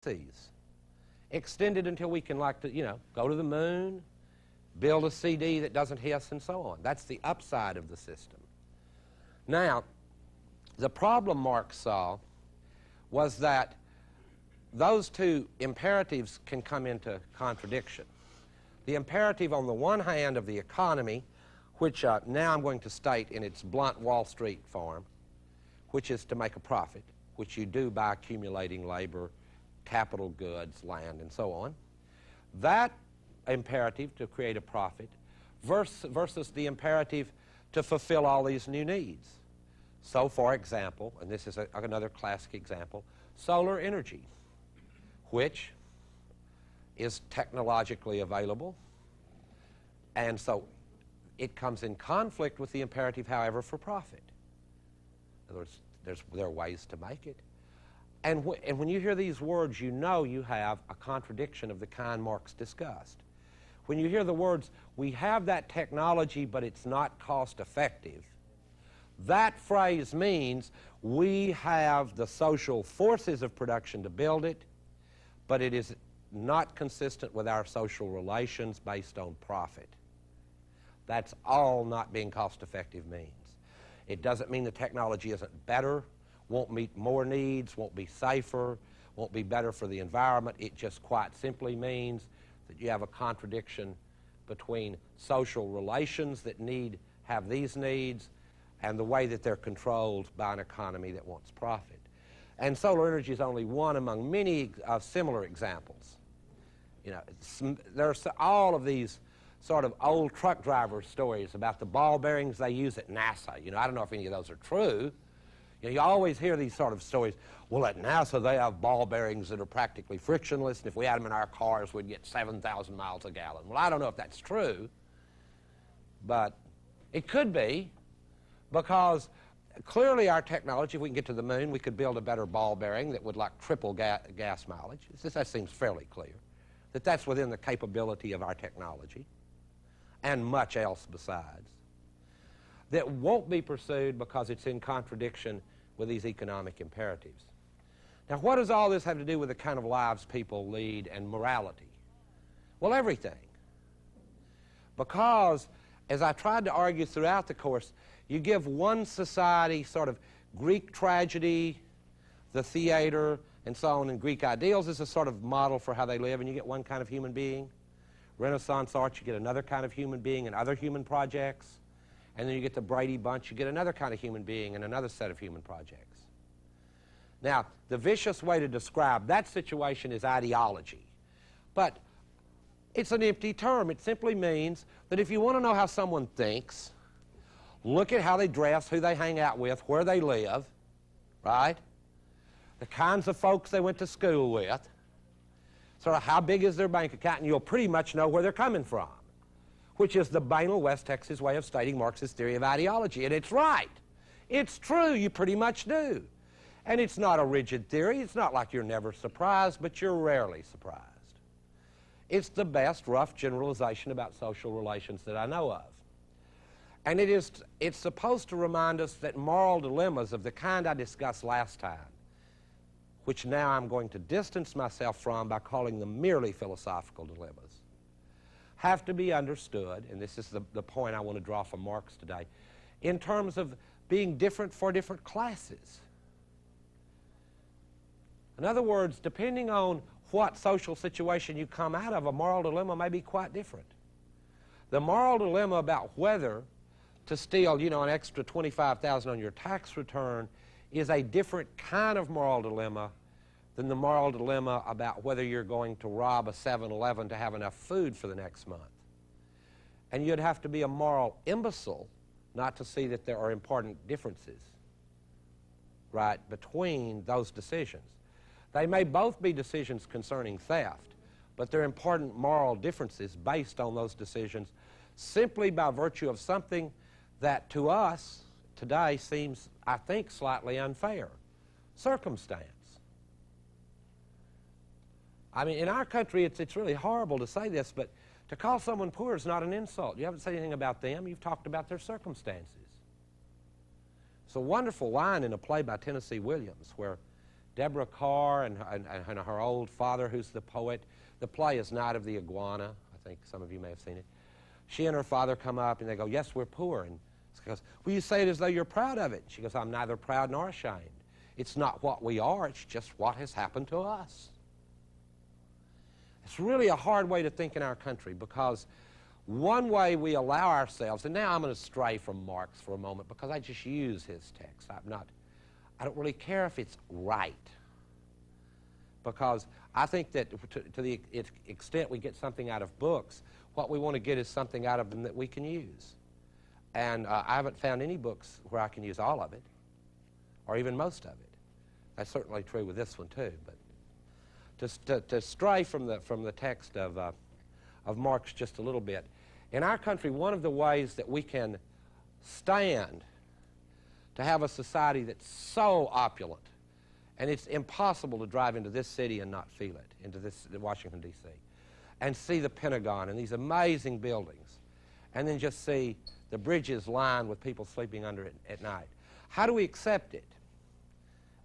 galaxies, extended until we can, like, go to the moon, build a CD that doesn't hiss, and so on. That's the upside of the system. Now, the problem Marx saw was that those two imperatives can come into contradiction. The imperative on the one hand of the economy, which now I'm going to state in its blunt Wall Street form, which is to make a profit, which you do by accumulating labor, capital goods, land, and so on. That imperative to create a profit versus the imperative to fulfill all these new needs. So, for example, and this is another classic example, solar energy, which is technologically available, and so it comes in conflict with the imperative, however, for profit. In other words, there are ways to make it. And when you hear these words, you know you have a contradiction of the kind Marx discussed. When you hear the words, we have that technology, but it's not cost effective, that phrase means we have the social forces of production to build it, but it is not consistent with our social relations based on profit. That's all not being cost effective means. It doesn't mean the technology isn't better, won't meet more needs, won't be safer, won't be better for the environment. It just quite simply means that you have a contradiction between social relations that have these needs and the way that they're controlled by an economy that wants profit. And solar energy is only one among many similar examples. There's all of these sort of old truck driver stories about the ball bearings they use at NASA. I don't know if any of those are true. You always hear these sort of stories. Well, at NASA, they have ball bearings that are practically frictionless, and if we had them in our cars, we'd get 7,000 miles a gallon. Well, I don't know if that's true, but it could be, because clearly our technology, if we can get to the moon, we could build a better ball bearing that would triple gas mileage. That seems fairly clear, that that's within the capability of our technology, and much else besides, that won't be pursued because it's in contradiction with these economic imperatives. Now, what does all this have to do with the kind of lives people lead and morality? Well, everything. Because, as I tried to argue throughout the course, you give one society sort of Greek tragedy, the theater, and so on, and Greek ideals as a sort of model for how they live, and you get one kind of human being. Renaissance art, you get another kind of human being and other human projects. And then you get the Brady Bunch, you get another kind of human being and another set of human projects. Now, the vicious way to describe that situation is ideology. But it's an empty term. It simply means that if you want to know how someone thinks, look at how they dress, who they hang out with, where they live, right? The kinds of folks they went to school with, sort of how big is their bank account, and you'll pretty much know where they're coming from, which is the banal West Texas way of stating Marx's theory of ideology. And it's right. It's true. You pretty much do. And it's not a rigid theory. It's not like you're never surprised, but you're rarely surprised. It's the best rough generalization about social relations that I know of. And it's supposed to remind us that moral dilemmas of the kind I discussed last time, which now I'm going to distance myself from by calling them merely philosophical dilemmas, have to be understood, and this is the point I want to draw from Marx today, in terms of being different for different classes. In other words, depending on what social situation you come out of, a moral dilemma may be quite different. The moral dilemma about whether to steal, an extra $25,000 on your tax return is a different kind of moral dilemma than the moral dilemma about whether you're going to rob a 7-Eleven to have enough food for the next month. And you'd have to be a moral imbecile not to see that there are important differences, right, between those decisions. They may both be decisions concerning theft, but they're important moral differences based on those decisions simply by virtue of something that to us today seems, I think, slightly unfair: circumstance. I mean, in our country, it's really horrible to say this, but to call someone poor is not an insult. You haven't said anything about them. You've talked about their circumstances. It's a wonderful line in a play by Tennessee Williams where Deborah Carr and her old father, who's the poet. The play is Night of the Iguana. I think some of you may have seen it. She and her father come up, and they go, yes, we're poor. And he goes, well, you say it as though you're proud of it. She goes, I'm neither proud nor ashamed. It's not what we are. It's just what has happened to us. It's really a hard way to think in our country, because one way we allow ourselves, and now I'm going to stray from Marx for a moment because I just use his text. I don't really care if it's right, because I think that to the extent we get something out of books, what we want to get is something out of them that we can use. And I haven't found any books where I can use all of it, or even most of it. That's certainly true with this one too. But to stray from the text of Marx just a little bit, in our country, one of the ways that we can stand to have a society that's so opulent, and it's impossible to drive into this city and not feel it, into Washington, D.C., and see the Pentagon and these amazing buildings, and then just see the bridges lined with people sleeping under it at night. How do we accept it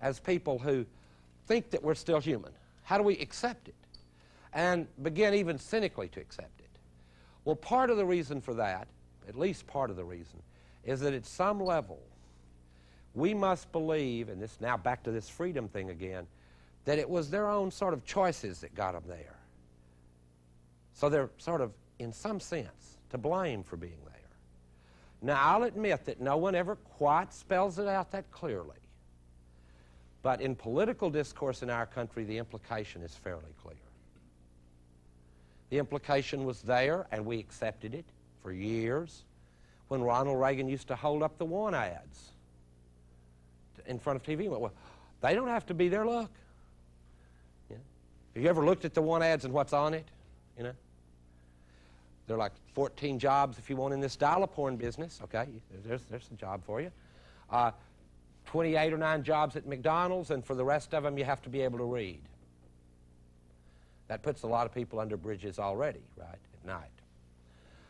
as people who think that we're still human? How do we accept it and begin even cynically to accept it? Well, part of the reason for that, at least part of the reason, is that at some level we must believe, and this now back to this freedom thing again, that it was their own sort of choices that got them there. So they're sort of, in some sense, to blame for being there. Now, I'll admit that no one ever quite spells it out that clearly. But in political discourse in our country, the implication is fairly clear. The implication was there, and we accepted it for years, when Ronald Reagan used to hold up the want ads in front of TV. He went, well, they don't have to be there, look. You know? Have you ever looked at the want ads and what's on it? You know? They're like 14 jobs if you want in this dial-a-porn business. Okay, there's a job for you. 28 or 9 jobs at McDonald's, and for the rest of them you have to be able to read. That puts a lot of people under bridges already, right, at night.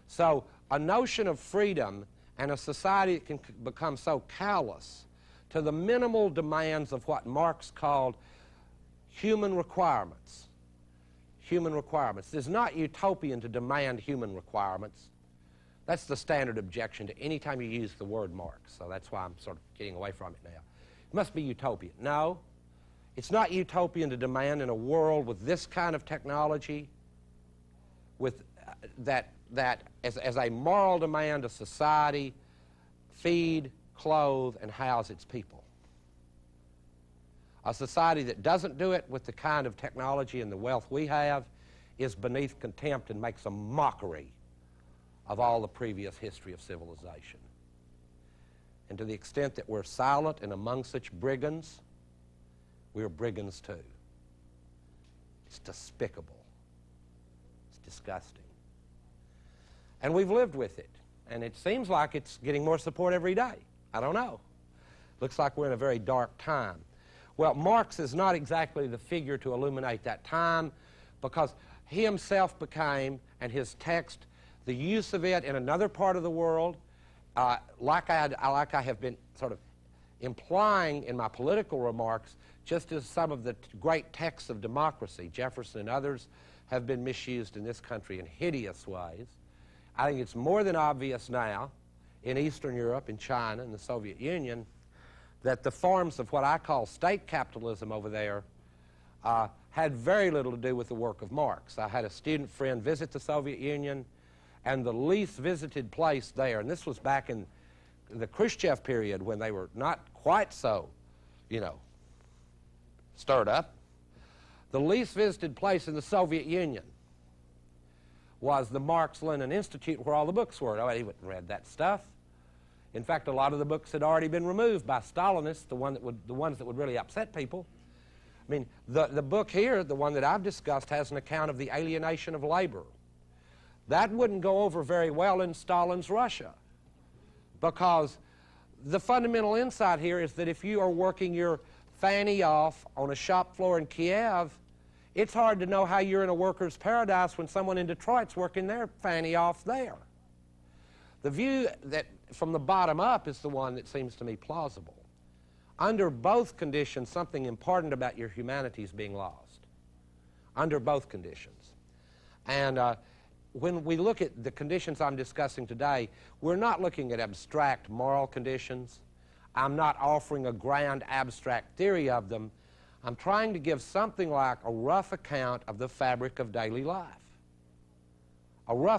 So a notion of freedom and a society that can become so callous to the minimal demands of what Marx called human requirements. Human requirements. It's not utopian to demand human requirements. That's the standard objection to any time you use the word Marx. So that's why I'm sort of getting away from it now. It must be utopian. No, it's not utopian to demand in a world with this kind of technology, with that as a moral demand of society, feed, clothe, and house its people. A society that doesn't do it with the kind of technology and the wealth we have is beneath contempt and makes a mockery of all the previous history of civilization. And to the extent that we're silent and among such brigands, we're brigands too. It's despicable. It's disgusting. And we've lived with it. And it seems like it's getting more support every day. I don't know. Looks like we're in a very dark time. Well, Marx is not exactly the figure to illuminate that time, because he himself became, and his text, the use of it in another part of the world, like I have been sort of implying in my political remarks, just as some of the great texts of democracy, Jefferson and others, have been misused in this country in hideous ways. I think it's more than obvious now in Eastern Europe, in China, in the Soviet Union, that the forms of what I call state capitalism over there had very little to do with the work of Marx. I had a student friend visit the Soviet Union, and the least visited place there, and this was back in the Khrushchev period when they were not quite so, you know, stirred up. The least visited place in the Soviet Union was the Marx-Lenin Institute, where all the books were. Oh, he wouldn't have read that stuff. In fact, a lot of the books had already been removed by Stalinists, the ones that would really upset people. I mean, the book here, the one that I've discussed, has an account of the alienation of labor. That wouldn't go over very well in Stalin's Russia, because the fundamental insight here is that if you are working your fanny off on a shop floor in Kiev, it's hard to know how you're in a worker's paradise when someone in Detroit's working their fanny off there. The view that from the bottom up is the one that seems to me plausible. Under both conditions, something important about your humanity is being lost. Under both conditions. And when we look at the conditions I'm discussing today, we're not looking at abstract moral conditions. I'm not offering a grand abstract theory of them. I'm trying to give something like a rough account of the fabric of daily life. A rough